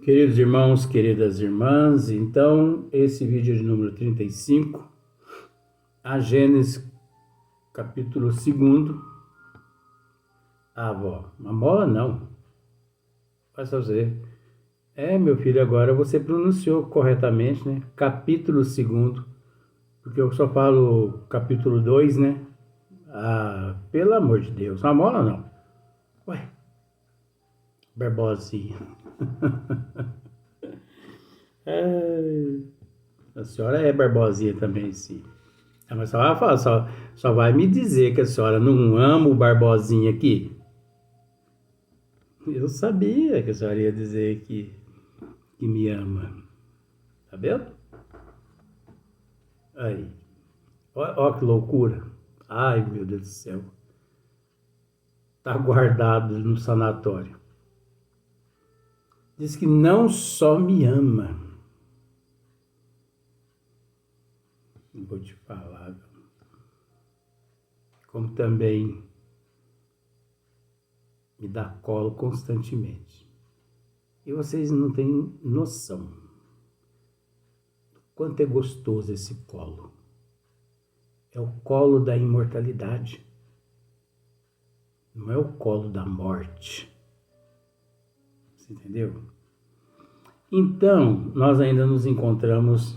Queridos irmãos, queridas irmãs, então esse vídeo é de número 35, a Gênesis capítulo 2. Avó, a mola não, vai fazer. Meu filho, agora você pronunciou corretamente, né? Capítulo 2, porque eu só falo capítulo 2, né? Ah, pelo amor de Deus, a mola não. Ué, Barbosinha. A senhora é Barbosinha também, sim. Mas só vai me dizer que a senhora não ama o Barbosinha aqui. Eu sabia que a senhora ia dizer que me ama. Tá vendo? Aí. Ó que loucura. Ai, meu Deus do céu. Tá guardado no sanatório. Diz que não só me ama. Não vou te falar. Como também me dá colo constantemente. E vocês não têm noção do quanto é gostoso esse colo. É o colo da imortalidade. Não é o colo da morte. Você entendeu? Então, nós ainda nos encontramos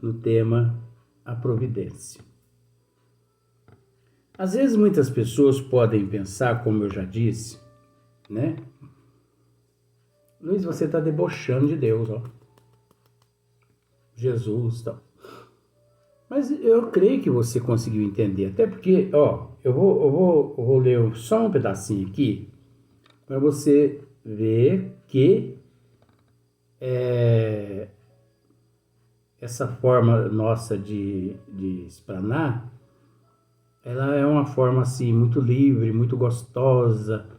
no tema a providência. Às vezes muitas pessoas podem pensar, como eu já disse, né? Luiz, você está debochando de Deus, ó. Jesus, tal. Mas eu creio que você conseguiu entender, até porque, ó, eu vou ler só um pedacinho aqui para você ver que essa forma nossa de explanar, ela é uma forma assim muito livre, muito gostosa.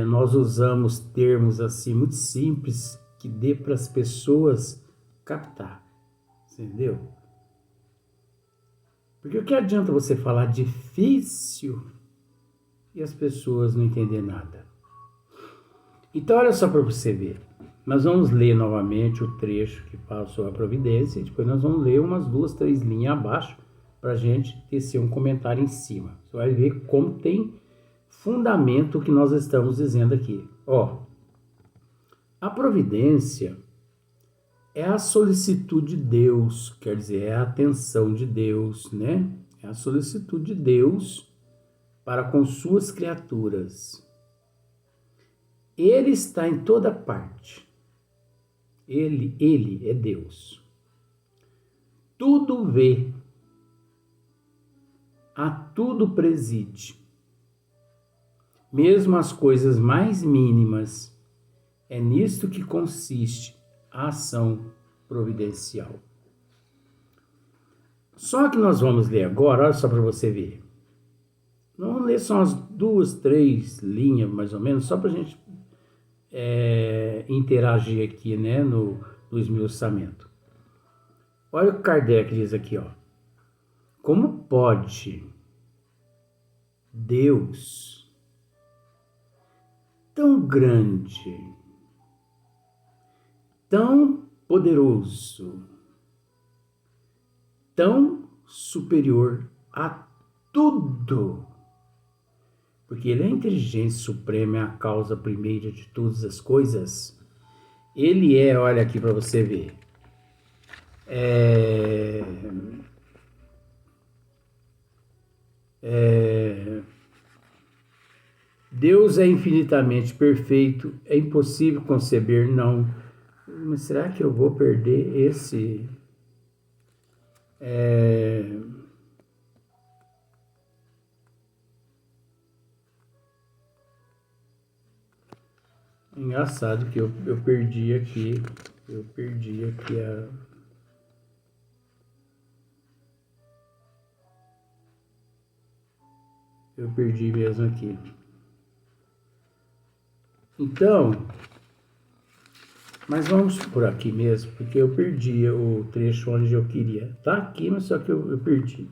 Nós usamos termos assim muito simples que dê para as pessoas captar, entendeu? Porque o que adianta você falar difícil e as pessoas não entender nada? Então olha só para você ver. Nós vamos ler novamente o trecho que fala sobre a providência e depois nós vamos ler umas 2, 3 linhas abaixo para a gente tecer um comentário em cima. Você vai ver como tem fundamento o que nós estamos dizendo aqui. Ó, a providência é a solicitude de Deus, quer dizer, é a atenção de Deus, né? É a solicitude de Deus para com suas criaturas. Ele está em toda parte. Ele é Deus. Tudo vê, a tudo preside. Mesmo as coisas mais mínimas, é nisto que consiste a ação providencial. Só que nós vamos ler agora, olha só para você ver. Vamos ler só umas 2, 3 linhas, mais ou menos, só para a gente interagir aqui, né, no esmiuçamento. Olha o que Kardec diz aqui, ó. Como pode Deus, tão grande, tão poderoso, tão superior a tudo, porque ele é a inteligência suprema, é a causa primeira de todas as coisas. Ele é, olha aqui para você ver, Deus é infinitamente perfeito, é impossível conceber, não. Mas será que eu vou perder esse? Engraçado que eu perdi aqui. Eu perdi aqui a. Eu perdi mesmo aqui. Então, mas vamos por aqui mesmo, porque eu perdi o trecho onde eu queria. Tá aqui, mas só que eu perdi,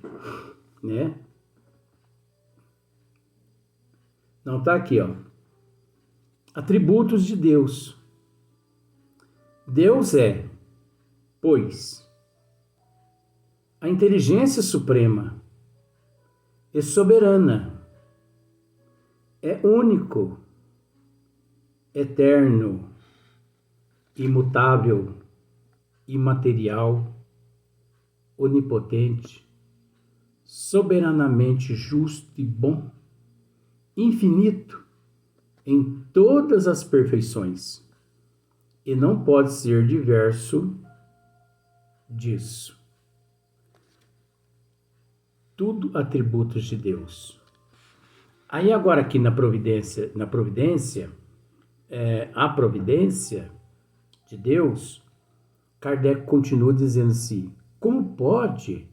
né? Não, tá aqui, ó. Atributos de Deus. Deus é, pois, a inteligência suprema, é soberana, é único, eterno, imutável, imaterial, onipotente, soberanamente justo e bom, infinito em todas as perfeições, e não pode ser diverso disso. Tudo atributos de Deus. Aí agora aqui a providência de Deus, Kardec continua dizendo assim: como pode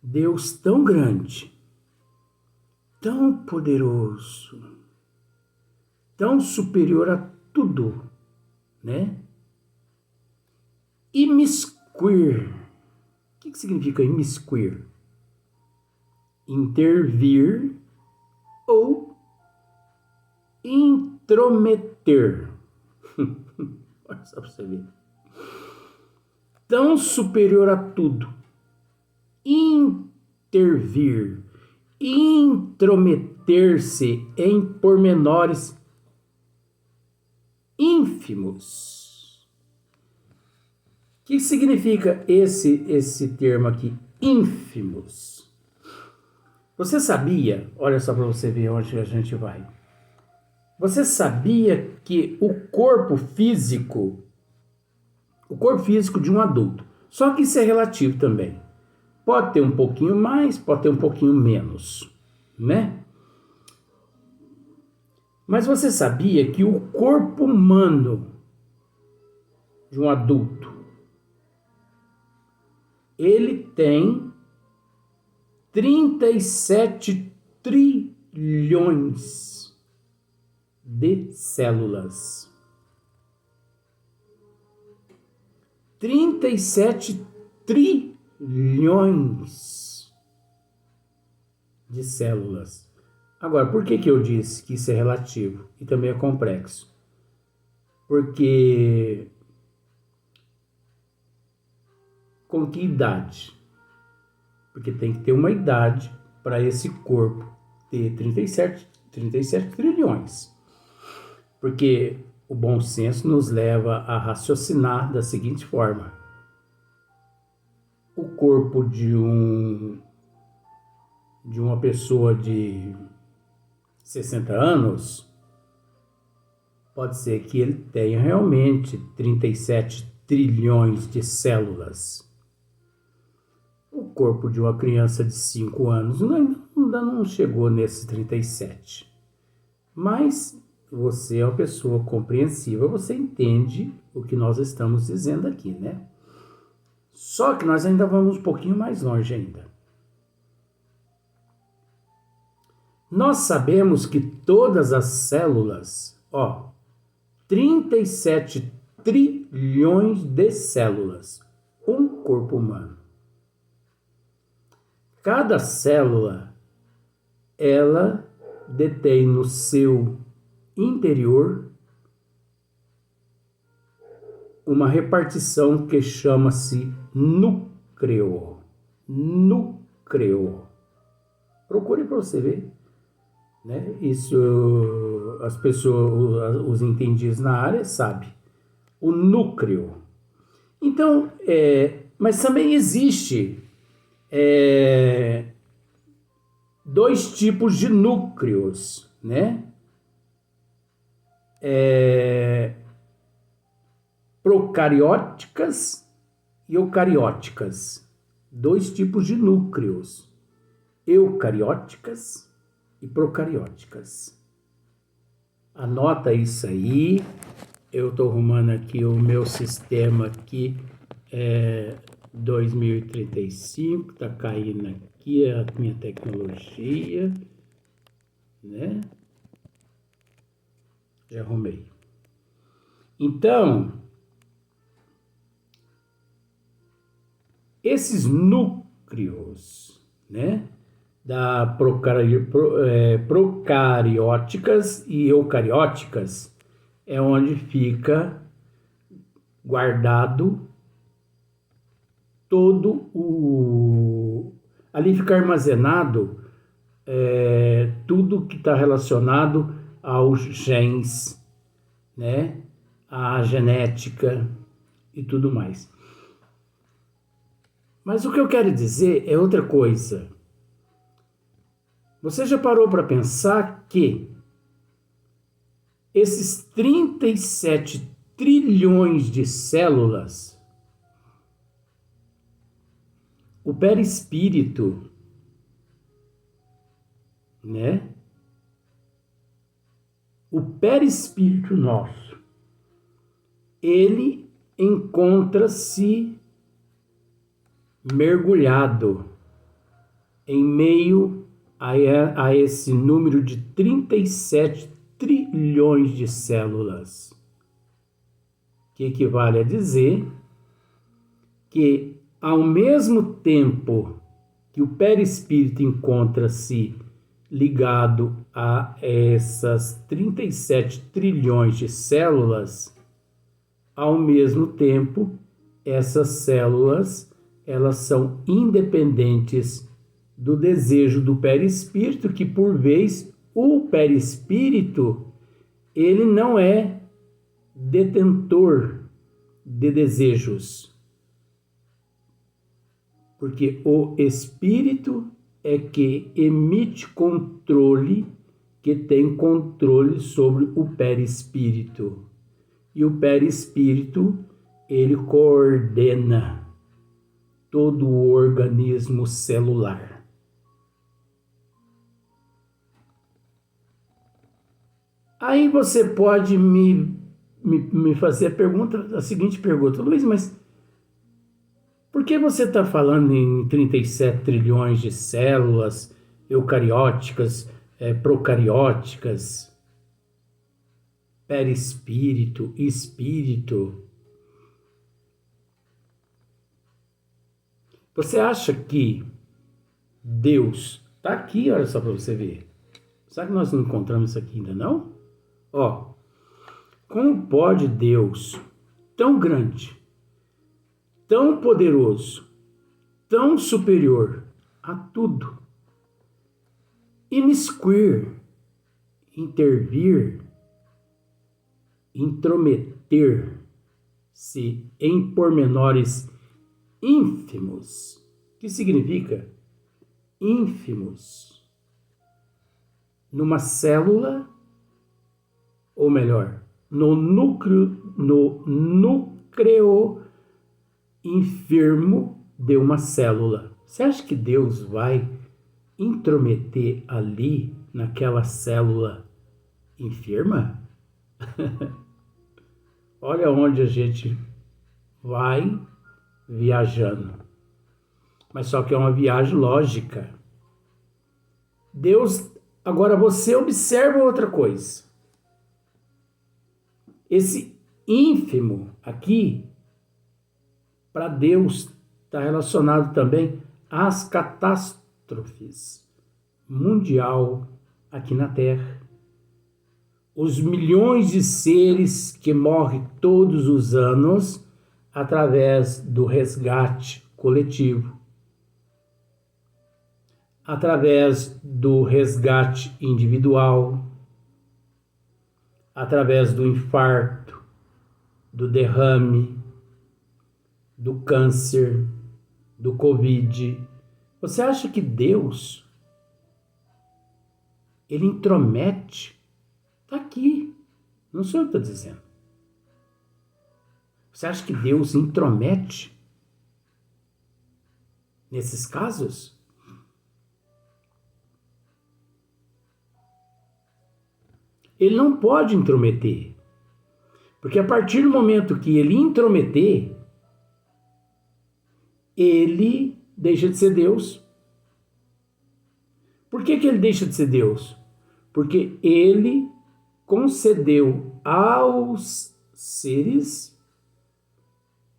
Deus tão grande, tão poderoso, tão superior a tudo, né? Imiscuir. O que significa imiscuir? Intervir ou intrometer. Olha só para você ver. Tão superior a tudo. Intervir, intrometer-se em pormenores ínfimos. O que significa esse termo aqui, ínfimos? Você sabia, olha só para você ver onde a gente vai. Você sabia que o corpo físico de um adulto, só que isso é relativo também. Pode ter um pouquinho mais, pode ter um pouquinho menos, né? Mas você sabia que o corpo humano de um adulto, ele tem 37 trilhões de células. 37 trilhões de células. Agora, por que eu disse que isso é relativo e também é complexo? Porque com que idade? Porque tem que ter uma idade para esse corpo ter 37 trilhões. Porque o bom senso nos leva a raciocinar da seguinte forma: o corpo de uma pessoa de 60 anos, pode ser que ele tenha realmente 37 trilhões de células. O corpo de uma criança de 5 anos ainda não chegou nesses 37. Mas você é uma pessoa compreensiva, você entende o que nós estamos dizendo aqui, né? Só que nós ainda vamos um pouquinho mais longe ainda. Nós sabemos que todas as células, 37 trilhões de células, um corpo humano. Cada célula, ela detém no seu interior uma repartição que chama-se núcleo. Núcleo. Procure para você ver, né? Isso as pessoas, os entendidos na área sabem. O núcleo. Então, mas também existe dois tipos de núcleos, né? Procarióticas e eucarióticas. Dois tipos de núcleos. Eucarióticas e procarióticas. Anota isso aí. Eu estou arrumando aqui o meu sistema aqui. 2035, tá caindo aqui a minha tecnologia, né? Já arrumei. Então, esses núcleos, né, da procarióticas e eucarióticas é onde fica guardado todo o... Ali fica armazenado tudo que está relacionado aos genes, né? A genética e tudo mais. Mas o que eu quero dizer é outra coisa. Você já parou para pensar que esses 37 trilhões de células, o perispírito, né? O perispírito nosso, ele encontra-se mergulhado em meio a esse número de 37 trilhões de células, que equivale a dizer que, ao mesmo tempo que o perispírito encontra-se ligado a essas 37 trilhões de células, ao mesmo tempo, essas células, elas são independentes do desejo do perispírito, que por vez o perispírito, ele não é detentor de desejos, porque o espírito é que emite controle, que tem controle sobre o perispírito. E o perispírito, ele coordena todo o organismo celular. Aí você pode me fazer a seguinte pergunta: Luiz, mas por que você está falando em 37 trilhões de células eucarióticas, procarióticas, perispírito, espírito? Você acha que Deus está aqui? Olha só para você ver. Será que nós não encontramos isso aqui ainda não? Ó, como pode Deus, tão grande, tão poderoso, tão superior a tudo, imiscuir, intervir, intrometer-se em pormenores ínfimos? Que significa ínfimos? Numa célula, ou melhor, no núcleo enfermo de uma célula. Você acha que Deus vai intrometer ali, naquela célula enferma? Olha onde a gente vai viajando. Mas só que é uma viagem lógica. Deus, agora você observa outra coisa. Esse ínfimo aqui, para Deus, está relacionado também às catástrofes mundial aqui na Terra. Os milhões de seres que morrem todos os anos através do resgate coletivo, através do resgate individual, através do infarto, do derrame, do câncer, do Covid. Você acha que Deus, ele intromete? Está aqui, não sou eu que estou dizendo. Você acha que Deus intromete nesses casos? Ele não pode intrometer, porque a partir do momento que ele intrometer, ele deixa de ser Deus. Por que ele deixa de ser Deus? Porque ele concedeu aos seres,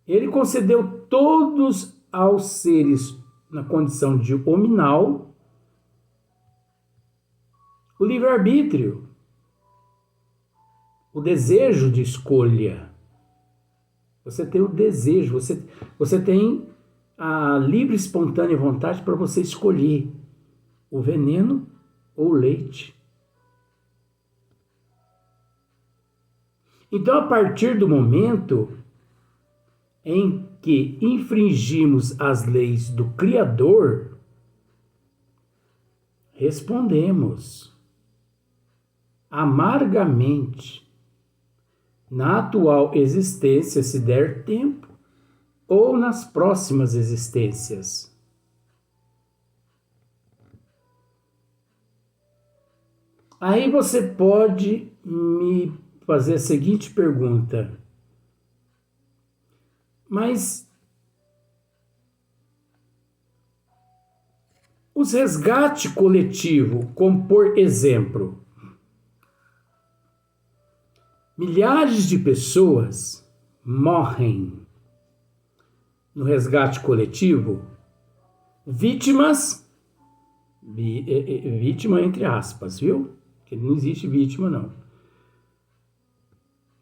ele concedeu todos aos seres na condição de hominal o livre-arbítrio, o desejo de escolha. Você tem o desejo, você tem a livre e espontânea vontade para você escolher o veneno ou o leite. Então, a partir do momento em que infringimos as leis do Criador, respondemos amargamente na atual existência, se der tempo, ou nas próximas existências. Aí você pode me fazer a seguinte pergunta: mas os resgate coletivo, como por exemplo, milhares de pessoas morrem no resgate coletivo, vítimas, vítima entre aspas, viu? Porque não existe vítima, não.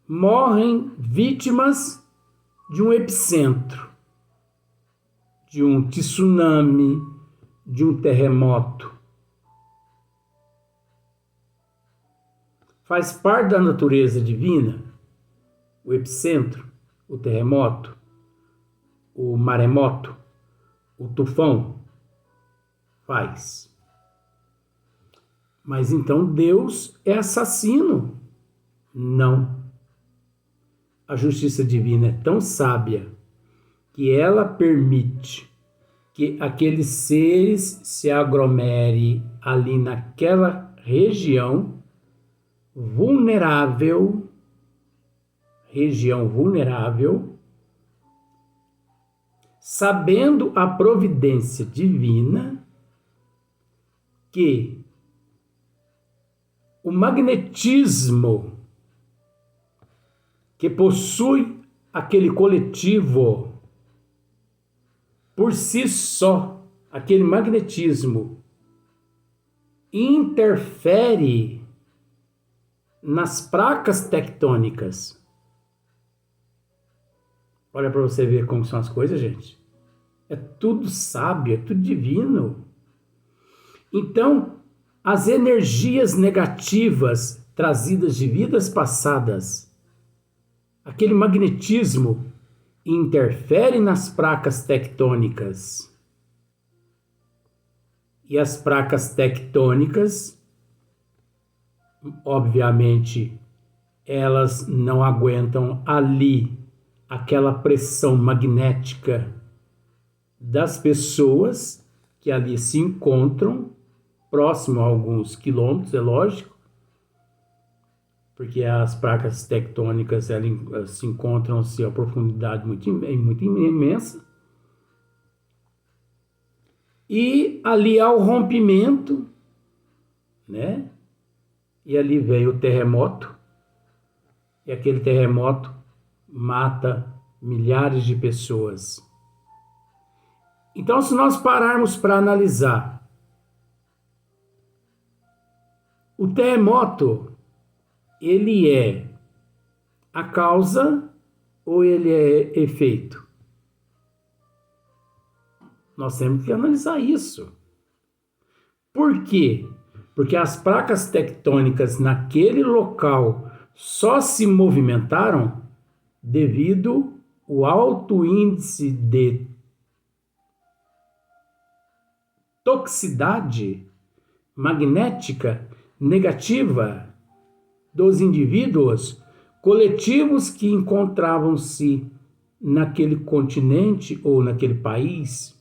Morrem vítimas de um epicentro, de um tsunami, de um terremoto. Faz parte da natureza divina o epicentro, o terremoto, o maremoto, o tufão. Faz. Mas então Deus é assassino? Não. A justiça divina é tão sábia que ela permite que aqueles seres se aglomerem ali naquela região vulnerável, sabendo a providência divina que o magnetismo que possui aquele coletivo, por si só, aquele magnetismo interfere nas placas tectônicas. Olha para você ver como são as coisas, gente. É tudo sábio, é tudo divino. Então, as energias negativas trazidas de vidas passadas, aquele magnetismo interfere nas placas tectônicas. E as placas tectônicas, obviamente, elas não aguentam ali aquela pressão magnética das pessoas que ali se encontram, próximo a alguns quilômetros, é lógico, porque as placas tectônicas elas se encontram a profundidade muito imensa. E ali há o rompimento, né? E ali vem o terremoto, e aquele terremoto mata milhares de pessoas. Então, se nós pararmos para analisar, o terremoto, ele é a causa ou ele é efeito? Nós temos que analisar isso. Por quê? Porque as placas tectônicas naquele local só se movimentaram devido ao alto índice de toxicidade magnética negativa dos indivíduos coletivos que encontravam-se naquele continente ou naquele país,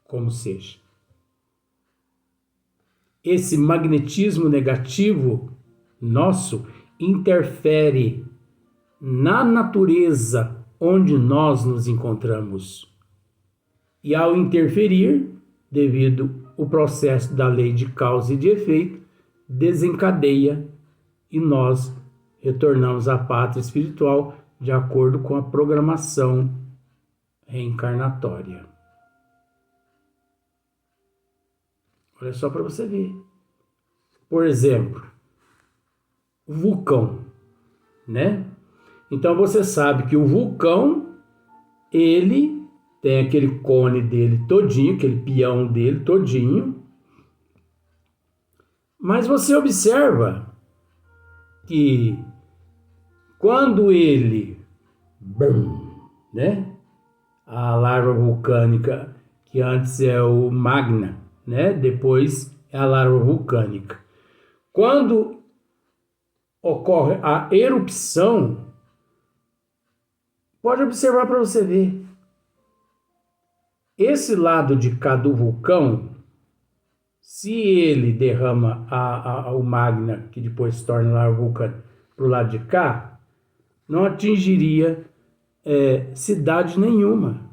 como seja. Esse magnetismo negativo nosso interfere na natureza onde nós nos encontramos. E ao interferir, devido ao processo da lei de causa e de efeito, desencadeia e nós retornamos à pátria espiritual de acordo com a programação reencarnatória. Olha só para você ver. Por exemplo, o vulcão, né? Então você sabe que o vulcão, ele tem aquele cone dele todinho, aquele peão dele todinho, mas você observa que quando ele, né, a larva vulcânica, que antes é o magna, né, depois é a larva vulcânica. Quando ocorre a erupção, pode observar para você ver. Esse lado de cá do vulcão, se ele derrama o magna, que depois se torna larva vulcânica, para o lado de cá, não atingiria cidade nenhuma.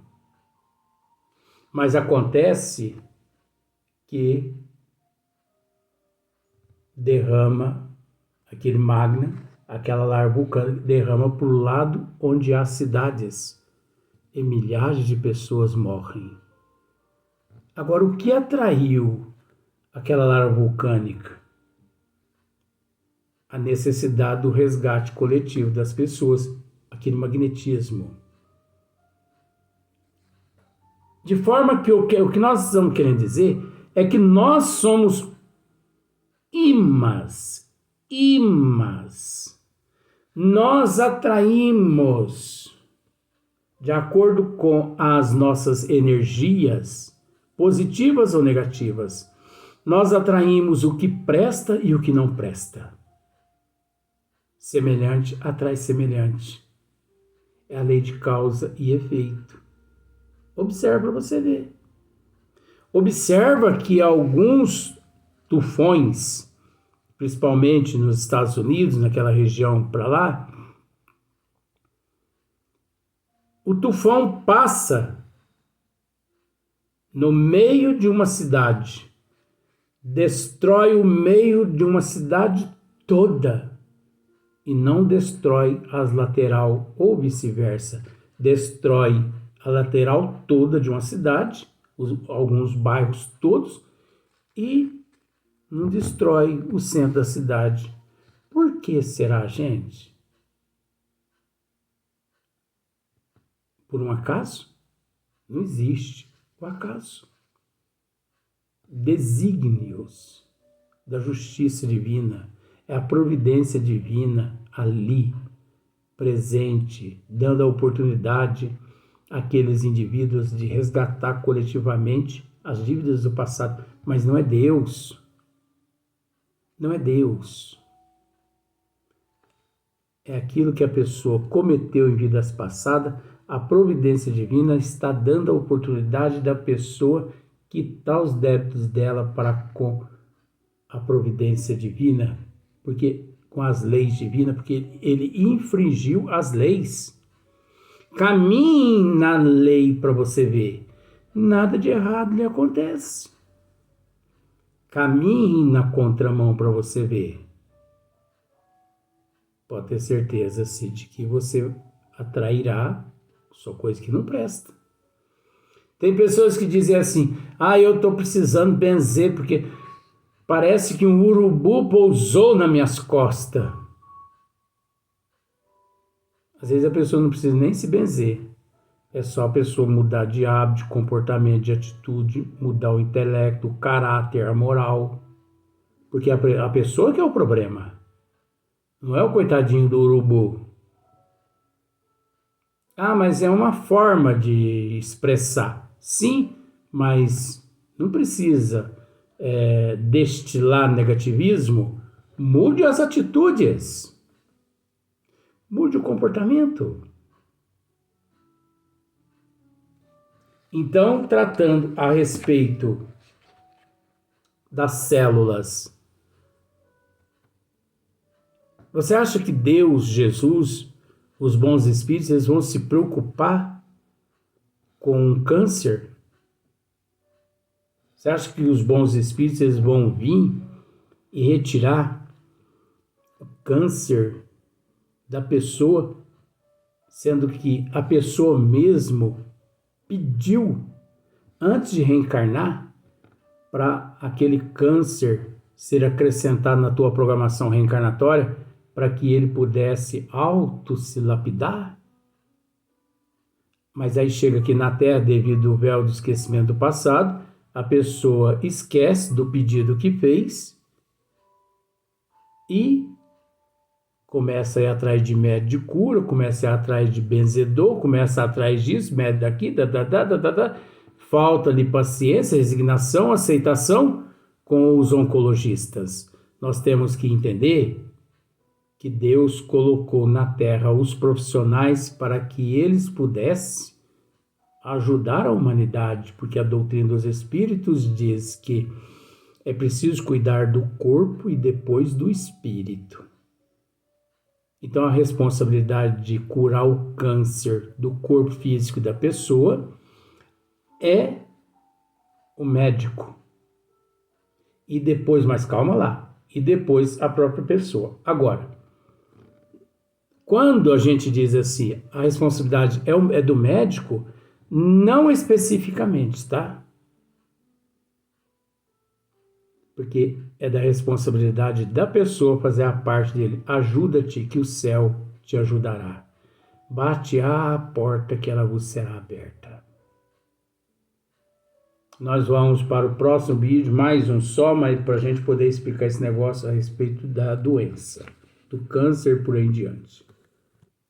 Mas acontece que derrama aquele magna, aquela larva vulcânica, derrama para o lado onde há cidades e milhares de pessoas morrem. Agora, o que atraiu aquela larva vulcânica? A necessidade do resgate coletivo das pessoas, aquele magnetismo. De forma que o que nós estamos querendo dizer é que nós somos imãs. Nós atraímos, de acordo com as nossas energias, positivas ou negativas, nós atraímos o que presta e o que não presta. Semelhante atrai semelhante. É a lei de causa e efeito. Observa para você ver. Observa que alguns tufões, principalmente nos Estados Unidos, naquela região para lá, o tufão passa no meio de uma cidade, destrói o meio de uma cidade toda e não destrói as lateral ou vice-versa, destrói a lateral toda de uma cidade, alguns bairros todos, e não destrói o centro da cidade. Por que será, gente? Por um acaso? Não existe o acaso. Desígnios da justiça divina, é a providência divina ali, presente, dando a oportunidade àqueles indivíduos de resgatar coletivamente as dívidas do passado. Mas não é Deus. Não é Deus. É aquilo que a pessoa cometeu em vidas passadas. A providência divina está dando a oportunidade da pessoa quitar os débitos dela para com a providência divina, porque com as leis divinas, porque ele infringiu as leis. Caminhe na lei para você ver. Nada de errado lhe acontece. Caminhe na contramão para você ver. Pode ter certeza, sim, de que você atrairá só coisa que não presta. Tem pessoas que dizem assim: eu estou precisando benzer porque parece que um urubu pousou nas minhas costas. Às vezes a pessoa não precisa nem se benzer. É só a pessoa mudar de hábito, de comportamento, de atitude, mudar o intelecto, o caráter, a moral. Porque a pessoa que é o problema. Não é o coitadinho do urubu. Mas é uma forma de expressar. Sim, mas não precisa destilar negativismo. Mude as atitudes. Mude o comportamento. Então, tratando a respeito das células, você acha que Deus, Jesus, os bons espíritos, eles vão se preocupar com o câncer? Você acha que os bons espíritos eles vão vir e retirar o câncer da pessoa, sendo que a pessoa mesmo pediu, antes de reencarnar, para aquele câncer ser acrescentado na tua programação reencarnatória, para que ele pudesse auto-se lapidar? Mas aí chega aqui na Terra, devido ao véu do esquecimento do passado, a pessoa esquece do pedido que fez e começa a ir atrás de médico de cura, começa a ir atrás de benzedor, começa a ir atrás disso, médico daqui, falta-lhe paciência, resignação, aceitação com os oncologistas. Nós temos que entender que Deus colocou na Terra os profissionais para que eles pudessem ajudar a humanidade, porque a doutrina dos espíritos diz que é preciso cuidar do corpo e depois do espírito. Então, a responsabilidade de curar o câncer do corpo físico da pessoa é o médico. E depois, mas calma lá, e depois a própria pessoa. Agora, quando a gente diz assim, a responsabilidade é do médico, não especificamente, tá? Porque é da responsabilidade da pessoa fazer a parte dele. Ajuda-te que o céu te ajudará. Bate à porta que ela vos será aberta. Nós vamos para o próximo vídeo, mais um só, mas para a gente poder explicar esse negócio a respeito da doença, do câncer por aí em diante.